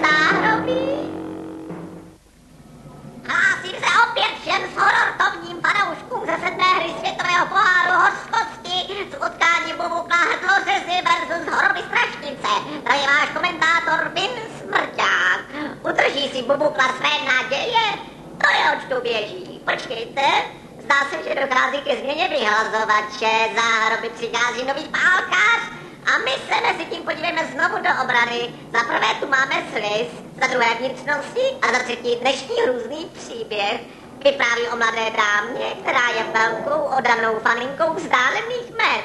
záhrobí. Hlásím se opět všem s horortovním fanouškům ze 7. hry světového poháru Hořskosti s utkáním Bubukla Hrdlořezy versus Horoby Strašnice. To je váš komentátor Vin Smrťák. Udrží si Bubukla své naděje? To je, oč tu běží. Počkejte. Zdá se, že dochází ke změně vyhlazovače. Záhroby přichází nový pálkař. A my se mezi tím podívejme znovu do obrany. Za prvé tu máme sliz, za druhé vnitřnosti a za třetí dnešní hrůzný příběh. Vypráví o mladé dámě, která je velkou oddanou faninkou vzdálených met.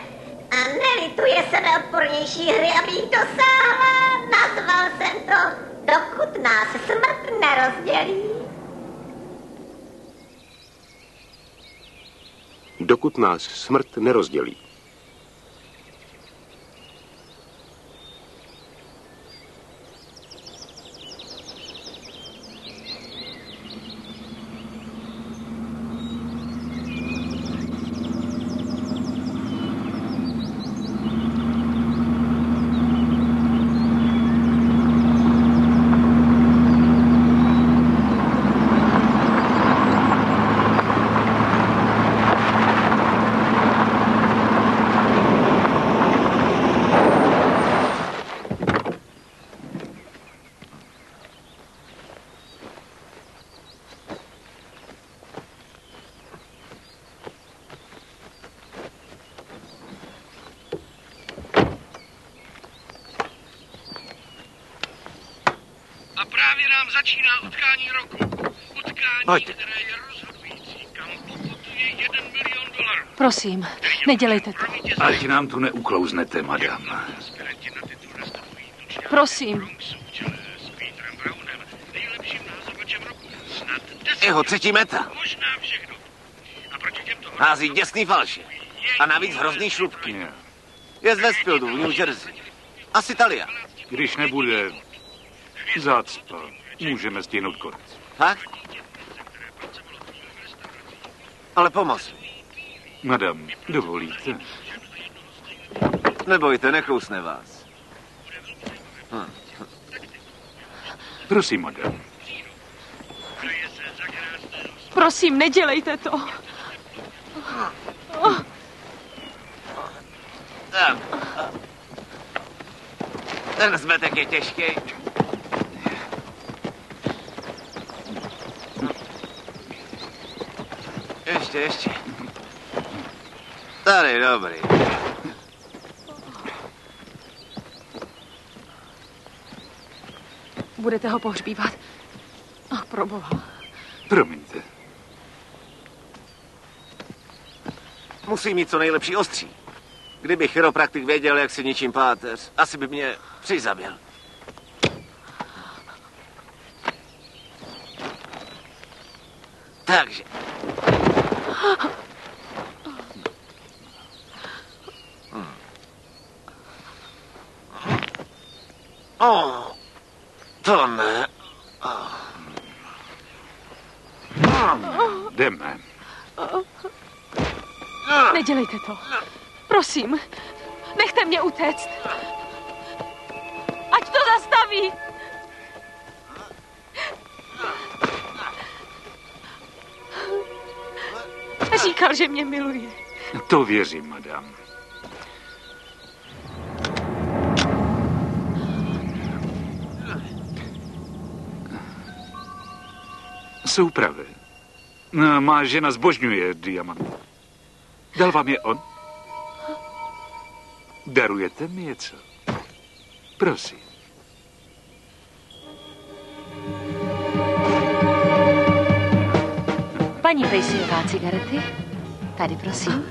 A nelituje sebeodpornější hry, aby jich dosáhla. Nazval jsem to Dokud nás smrt nerozdělí. Dokud nás smrt nerozdělí. Začíná utkání roku. Utkání, které je rozhodující, kam poputuje $1 milion. Prosím, nedělejte to. Ať nám tu neuklouznete, madam. Prosím. Jeho třetí meta. Hází děsný falše. A navíc hrozný šlupky. Je z Westfieldu v New Jersey. Asi Talia. Když nebude zácpa, můžeme stihnout konec. Fakt? Ale pomoz. Madam, dovolíte? Nebojte, nekousne vás. Prosím, madam. Prosím, nedělejte to. Ten zmetek je těžký. Ještě. Tady, dobrý. Budete ho pohřbívat? Ach, proboha. Promiňte. Musí mít co nejlepší ostří. Kdyby chiropraktik věděl, jak si ničím páteř, asi by mě přizabil. Takže. To ne. Jdeme. Nedělejte to. Prosím, nechte mě utéct. Ať to zastaví. Říkal, že mě miluje. To věřím, madam. Soupravy. Má žena zbožňuje diamant. Dal vám je on? Darujete mi něco? Prosím. Paní Pejsiová, cigarety? Tady, prosím.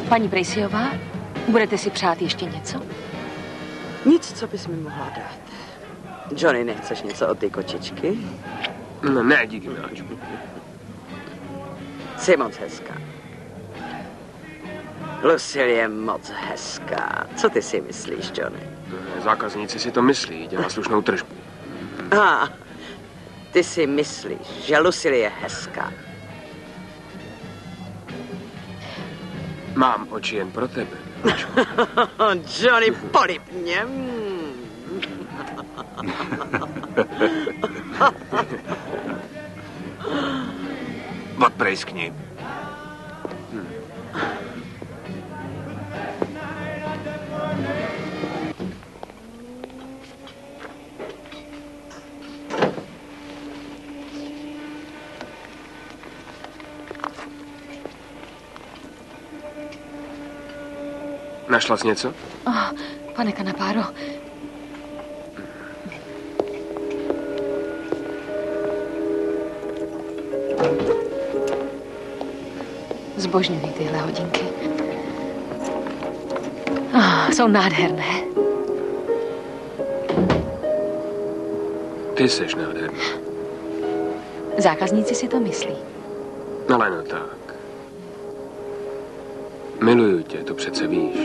Paní Pejsiová, budete si přát ještě něco? Nic, co bys mi mohla dát. Johnny, nechceš něco od té kočičky? No ne, díky miláčku. Jsi moc hezká. Lucille je moc hezká. Co ty si myslíš, Johnny? Zákazníci si to myslí, dělá slušnou tržbu. Ty si myslíš, že Lucille je hezká. Mám oči jen pro tebe. Johnny, polib mě. Odprejskni. Našla jsi něco? Pane Kanapáro. Zbožňuji tyhle hodinky. Jsou nádherné. Ty seš nádherný. Zákazníci si to myslí. Ale no tak. Miluju tě, to přece víš.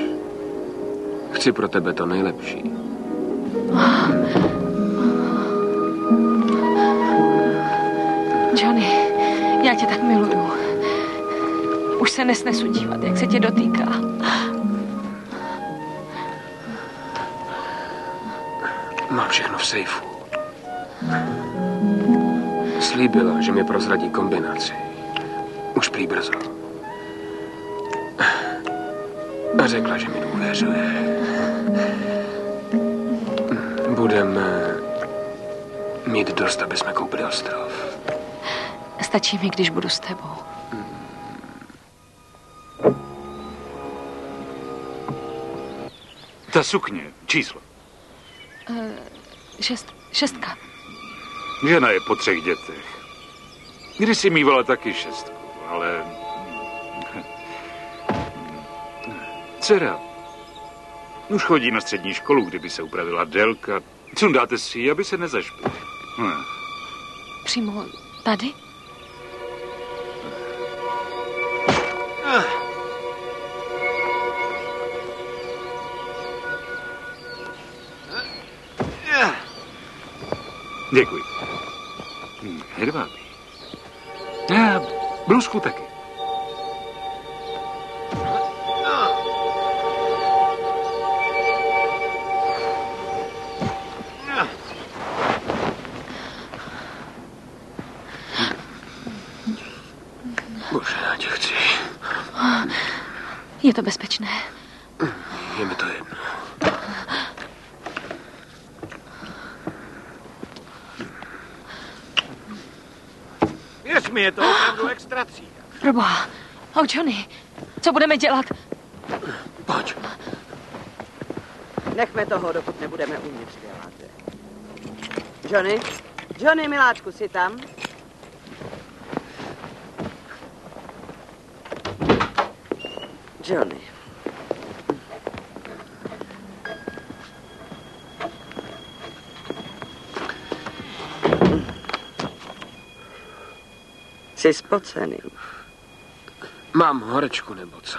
Chci pro tebe to nejlepší. Johnny, já tě tak miluju. Už se nesnesu dívat, jak se tě dotýká. Mám všechno v sejfu. Slíbila, že mi prozradí kombinaci. Už prý brzo. A řekla, že mi důvěřuje. Budeme mít dost, aby jsme koupili ostrov. Stačí mi, když budu s tebou. Ta sukně, číslo. Šestka. Žena je po 3 dětech. Když si mývala taky 6, ale... Dcera. Už chodí na střední školu, kdyby se upravila délka. Sundáte si ji, aby se nezašpil. Přímo tady? Děkuji. Hedvábí. A bluzku taky. Bože, já tě chci. Je to bezpečné. Je mi to jedno. Věř mi, je to opravdu extra třída. Proboha. Johnny, co budeme dělat? Pojď. Nechme toho, dokud nebudeme uvnitř dělat. Johnny? Johnny, miláčku, jsi tam? Johnny. Jsi spocený. Mám horečku nebo co?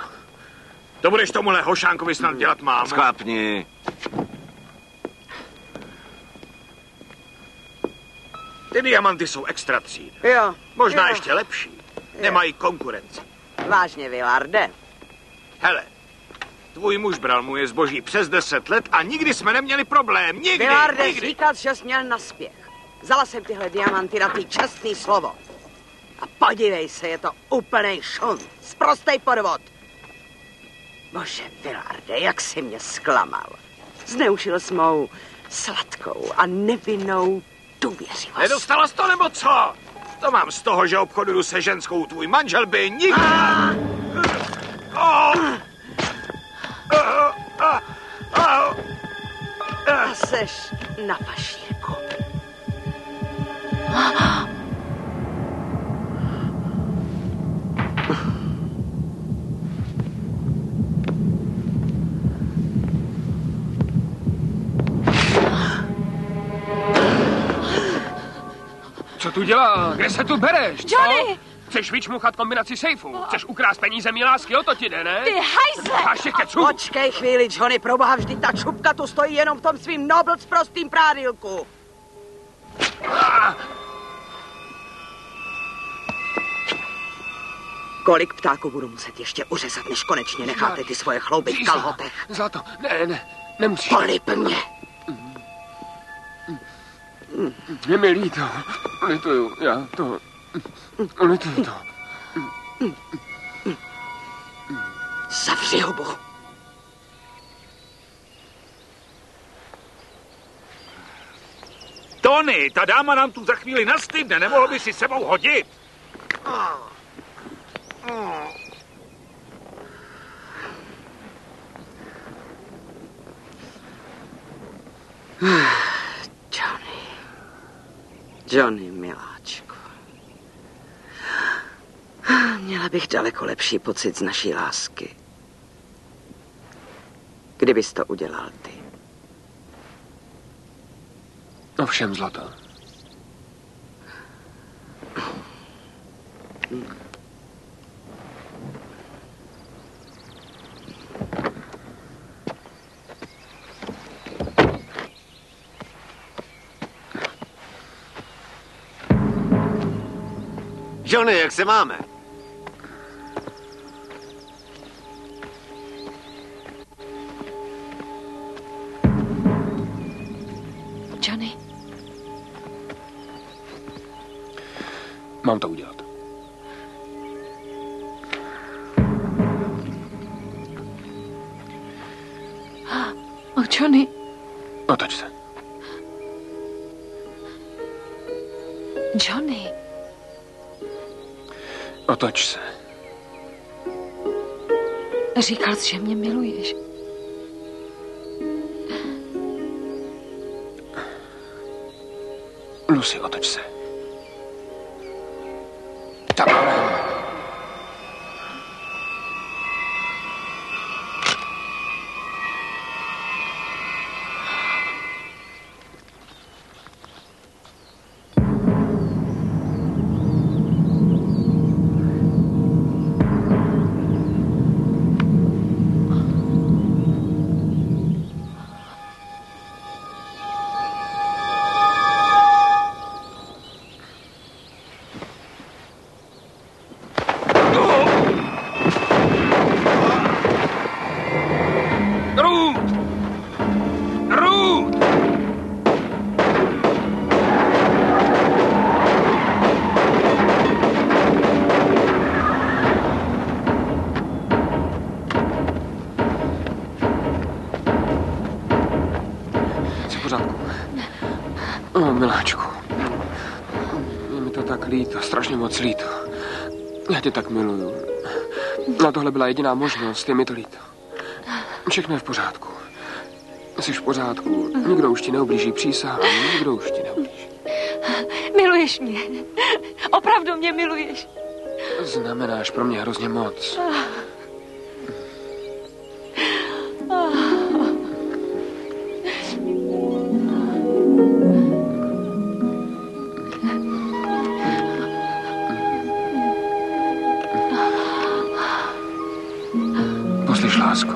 To budeš tomuhle hošánkovi snad dělat, mámo. Sklápni. Ty diamanty jsou extra třída. Jo. Možná jo. ještě lepší. Nemají konkurenci. Vážně, Villarde. Hele, tvůj muž bral moje zboží přes 10 let a nikdy jsme neměli problém. Nikdy, Villarde, nikdy. říkal, že jsi měl naspěch. Vzala jsem tyhle diamanty na ty čestný slovo. A podívej se, je to úplnej šunt. Sprostej podvod. Bože, Villarde, jak jsi mě zklamal. Zneužil jsi mou sladkou a nevinnou důvěřivost. Nedostala jsi to, nebo co? To mám z toho, že obchoduju se ženskou. Tvůj manžel by nikdy... A seš na pašírku. Co tu dělá? Kde se tu bereš? Johnny! Chceš vyčmuchat kombinaci sejfu? Chceš ukrást peníze mý lásky? O to ti jde, ne? Ty hajzle! Máš těch keců? Počkej chvíli, Johnny, proboha, vždyť ta čupka tu stojí jenom v tom svým nobl prostým prádilku. Kolik ptáků budu muset ještě uřezat, než konečně necháte ty svoje chlouby v kalhotech? Zlato, ne, nemusíš. Polip mě. Je mi líto. Lituju, já to... Lituju to. Zavři hubu. Tony, ta dáma nám tu za chvíli nastydne, nemohlo by si sebou hodit? Johnny, miláčku. Měla bych daleko lepší pocit z naší lásky. Kdybys to udělal ty. Ovšem, zlato. Johnny, jak se máme? Johnny. Mám to udělat. Oh, Johnny. Otoč se. Johnny. Otoč se. Říkal jsi, že mě miluješ. Lucy, otoč se. Takhle. Miláčku, je mi to tak líto, strašně moc líto. Já tě tak miluju. Na tohle byla jediná možnost, je mi to líto. Všechno je v pořádku. Jsi v pořádku, nikdo už ti neublíží, přísahám, nikdo už ti neublíží. Miluješ mě. Opravdu mě miluješ. Znamenáš pro mě hrozně moc. Poslyš, lásko,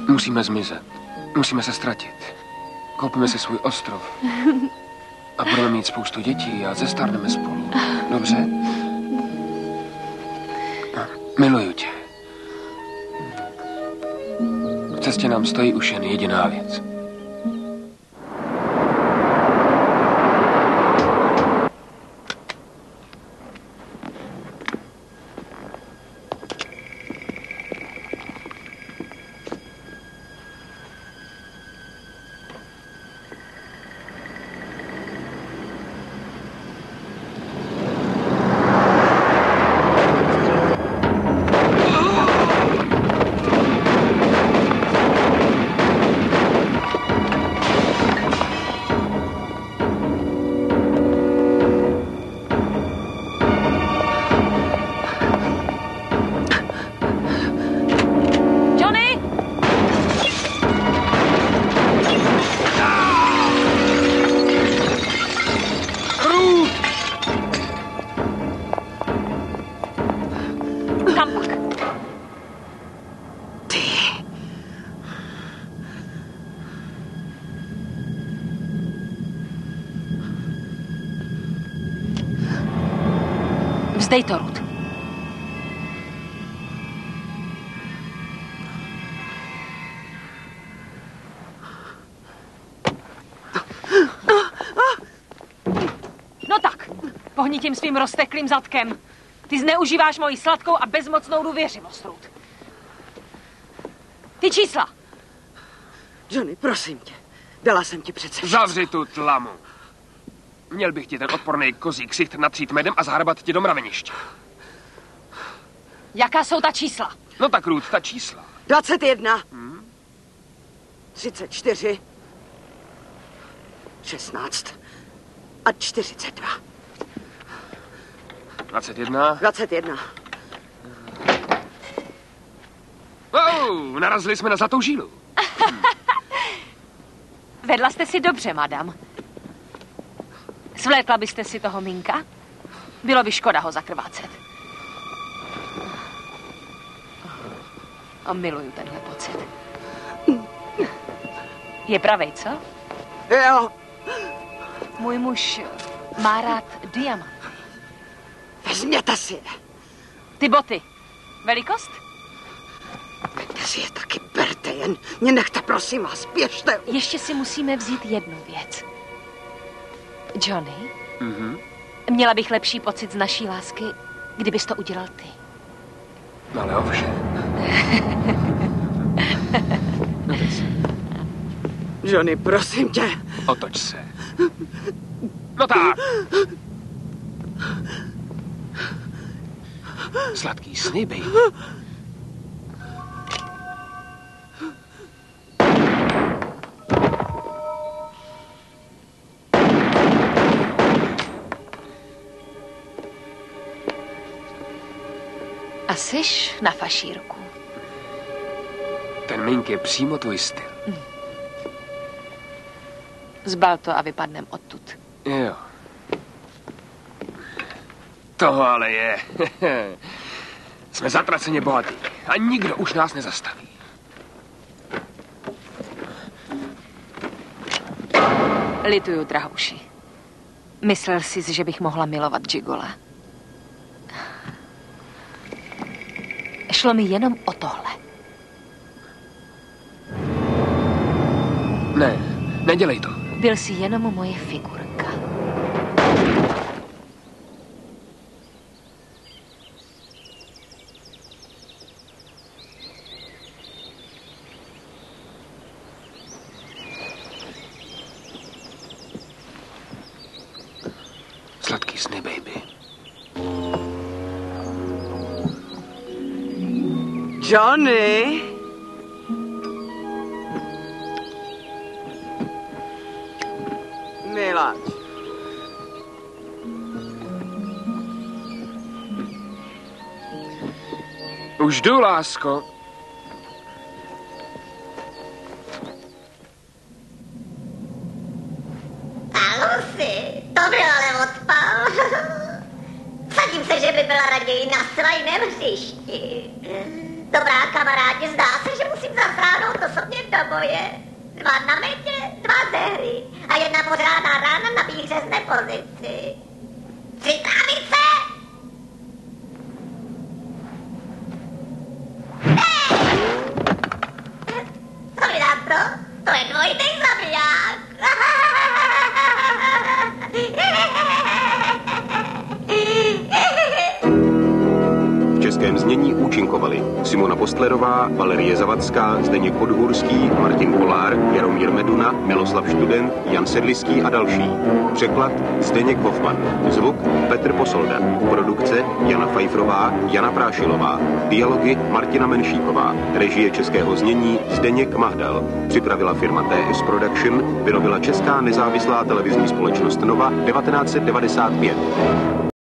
musíme zmizet. Musíme se ztratit. Koupíme si svůj ostrov. A budeme mít spoustu dětí a zestárneme spolu. Dobře? Miluju tě. V cestě nám stojí už jen jediná věc. Vzdej to, Ruth. Pohni tím svým rozteklým zadkem. Ty zneužíváš moji sladkou a bezmocnou důvěřivost, Ruth. Ty čísla. Johnny, prosím tě. Dala jsem ti přece. Zavři tu tlamu. Měl bych ti ten odporný kozí ksicht natřít medem a zahrabat ti do mraveniště. Jaká jsou ta čísla? No tak, Ruth, ta čísla. 21. 34. 16. A 42. 21. 21. Narazili jsme na zlatou žílu. Vedla jste si dobře, madam. Svlékla byste si toho minka? Bylo by škoda ho zakrvácet. A miluju tenhle pocit. Je pravej, co? Jo. Můj muž má rád diamanty. Vezměte si je. Ty boty. Velikost? Vezměte si je taky, berte jen. Mě nechte, prosím vás, běžte. Ještě si musíme vzít jednu věc. Johnny? Měla bych lepší pocit z naší lásky, kdybys to udělal ty. Ale ovšem. Johnny, prosím tě. Otoč se. No tak. Sladký sny, baby. A jsiš na fašírku. Ten mink je přímo tvůj styl. Zbal to a vypadnem odtud. Jo. Toho ale je. Jsme zatraceně bohatí a nikdo už nás nezastaví. Lituju, drahouši. Myslel jsi, že bych mohla milovat Gigola. Šlo mi jenom o tohle. Ne, nedělej to. Byl jsi jenom moje figurka. Sladký sny, baby. Johnny? Miláč. Už jdu, lásko. Lucy, to byl ale odpal. Sadím se, že by byla raději na zcela jiném hřišti. Dobrá, kamarádi, zdá se, že musím zasáhnout osobně do boje. 2 na metě, 2 ze hry a 1 pořádná rána na výhřezné pozici. Připravit se! Co mi dám to? To je dvojitý zabiják. V českém znění účinkovali Simona Postlerová, Valerie Zavacká, Zdeněk Podhůrský, Martin Kolár, Jaromír Meduna, Miloslav Študent, Jan Sedlický a další. Překlad Zdeněk Hoffman. Zvuk Petr Posolda. Produkce Jana Fajfrová, Jana Prášilová. Dialogy Martina Menšíková. Režie českého znění Zdeněk Mahdal. Připravila firma TS Production. Vyrobila česká nezávislá televizní společnost Nova 1995.